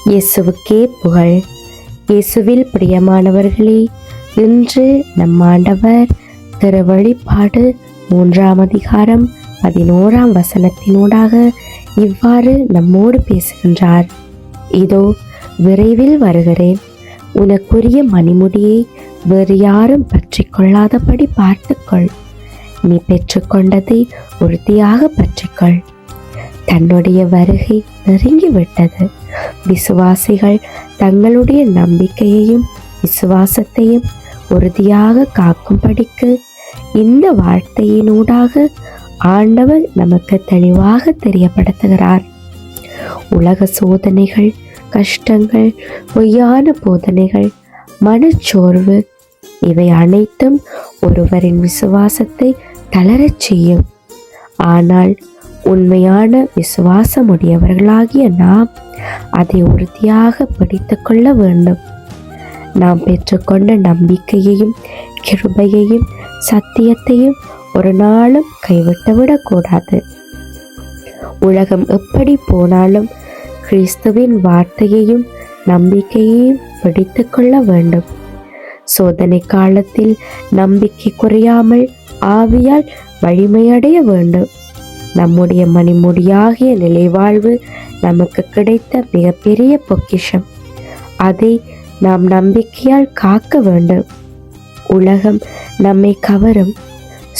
இயேசுவுக்கே புகழ். இயேசுவில் பிரியமானவர்களே, இன்று நம் ஆண்டவர் திருவெளிப்பாடு 3ஆம் அதிகாரம் 11ஆம் வசனத்தினூடாக இவ்வாறு நம்மோடு பேசுகின்றார். இதோ விரைவில் வருகிறேன், உனக்குரிய மணிமுடியை வேறு யாரும் பற்றி கொள்ளாதபடி பார்த்துக்கொள். நீ பெற்றுக்கொண்டதை உறுதியாக பற்றிக்கொள். தன்னுடைய வருகை நெருங்கிவிட்டது. விசுவாசிகள் தங்களுடைய நம்பிக்கையையும் விசுவாசத்தையும் உறுதியாக காக்கும்படிக்கு இந்த வார்த்தையினூடாக ஆண்டவர் நமக்கு தெளிவாக தெரியப்படுத்துகிறார். உலக சோதனைகள், கஷ்டங்கள், பொய்யான போதனைகள், மனச்சோர்வு இவை அனைத்தும் ஒருவரின் விசுவாசத்தை தளரச் செய்யும். ஆனால் உண்மையான விசுவாசமுடையவர்களாகிய நாம் அதை உறுதியாக பிடித்து கொள்ள வேண்டும். நாம் பெற்றுக்கொண்ட நம்பிக்கையையும் கிருபையையும் சத்தியத்தையும் ஒரு நாளும் கைவிட்டுவிடக்கூடாது. உலகம் எப்படி போனாலும் கிறிஸ்துவின் வார்த்தையையும் நம்பிக்கையையும் பிடித்து கொள்ள வேண்டும். சோதனை காலத்தில் நம்பிக்கை குறையாமல் ஆவியால் வலிமையடைய வேண்டும். நம்முடைய மணிமுடியாகிய நிலைவாழ்வு நமக்கு கிடைத்த மிகப்பெரிய பொக்கிஷம். அதை நாம் நம்பிக்கையால் காக்க வேண்டும். உலகம் நம்மை கவரும்,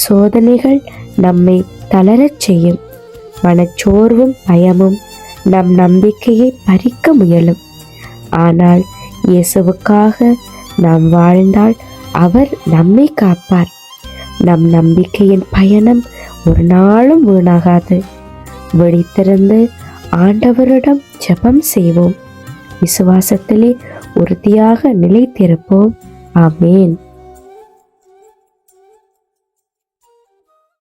சோதனைகள் நம்மை தளரச் செய்யும், மனச்சோர்வும் பயமும் நம் நம்பிக்கையை பறிக்க முயலும். ஆனால் இயேசுவுக்காக நாம் வாழ்ந்தால் அவர் நம்மை காப்பார். நம் நம்பிக்கையின் பயணம் ஒரு நாளும் வீணாகாது. விழித்திருந்து ஆண்டவரிடம் ஜெபம் செய்வோம். விசுவாசத்திலே உறுதியாக நிலைத்திருப்போம். ஆமேன்.